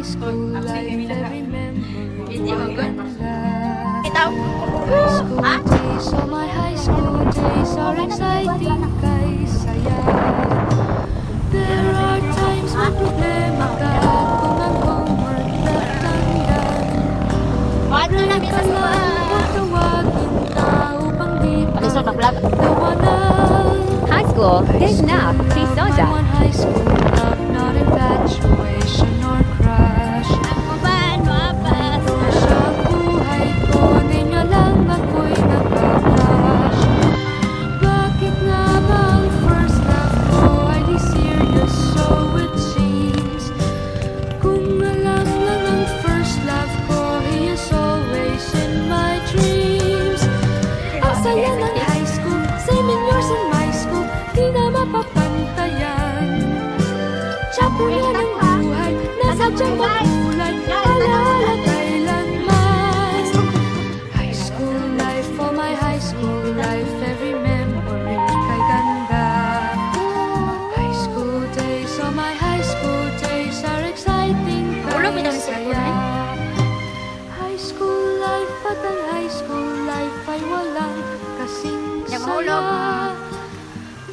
school life, every memory maganda. High school days, oh my high school days are exciting, kay saya. There are times may problema ka kung ang homework left undone. Pray ka lang, huwag tawagin na upang di pa tawanan. High school, days na, si Soja. High school love, not infatuation or crush. Sa buhay ko, ninyo lang ako'y nagka-crush. Bakit nga ba ang first love ko ay di serious, so it seems? Kung alam lang ang first love ko, he is always in my dreams. Ang saya ng high school, same in yours in my school, di na mapapantayan. Chapter na ng buhay, nasadyang makulay, alaala kailanman. High school life, oh my high school life, every memory kay ganda. High school days, oh my high school days are exciting, kay saya. High school life, at ang high school life ay walang kasing saya.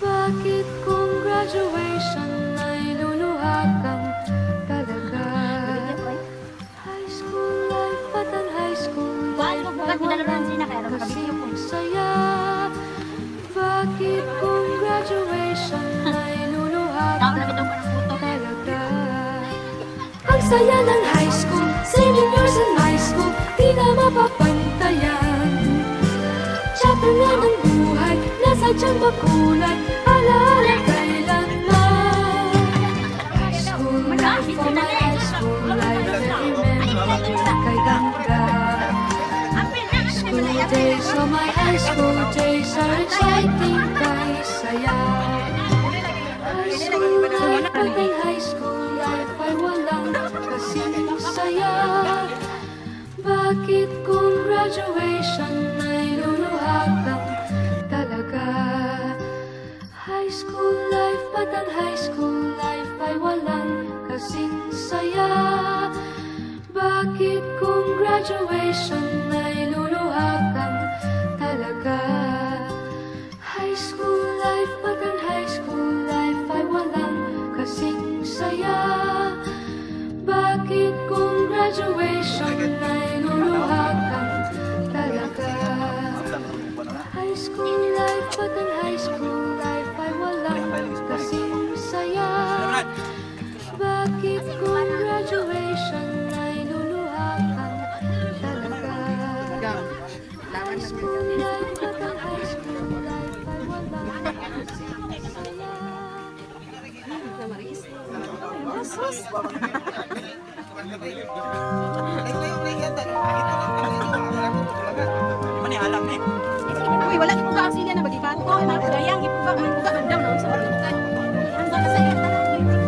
Bakit kung graduation ay luluha kang talaga? High school life, at ang high school life ay walang kasing saya. Bakit kung graduation ay luluha kang talaga? Ang saya ng high school, same in yours in my school, di na mapapantayan. Chapter na ng buhay, nasadyang makulay, alaala kailanman. High school life, oh my high school life, every memory kay ganda. High school days, oh my high school days are exciting, kay saya. High school life, at ang high school life ay walang kasing saya. Bakit kung graduation ay luluha kang talaga? High school life, at ang high school life ay walang kasing saya. Bakit kung graduation ay luluha kang talaga? High school life, at ang high school life ay walang kasing saya. Bakit kung graduation ay luluha kang talaga? High school life, at ang high school life ay walang kasing saya. Bakit kung graduation ay luluha kang talaga? High school life, at ang high school life ay walang kasing saya. Uy, wala ni buka ang sila na bagiban ko. Dayang ibuka man buka man daw na sa pagbukan. Ang sana sa iyo.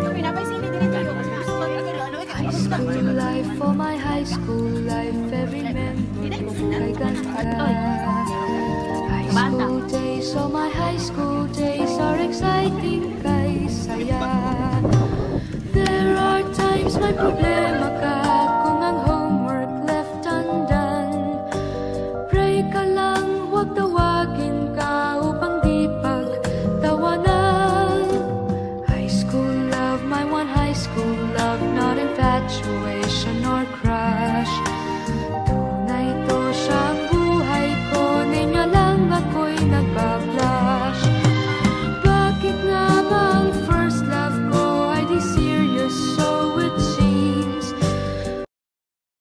Kami na pa sila din tayo. High school life, oh my high school life, every memory kay ganda. High school days, oh my high school days are exciting, kay saya. There are times may problema ka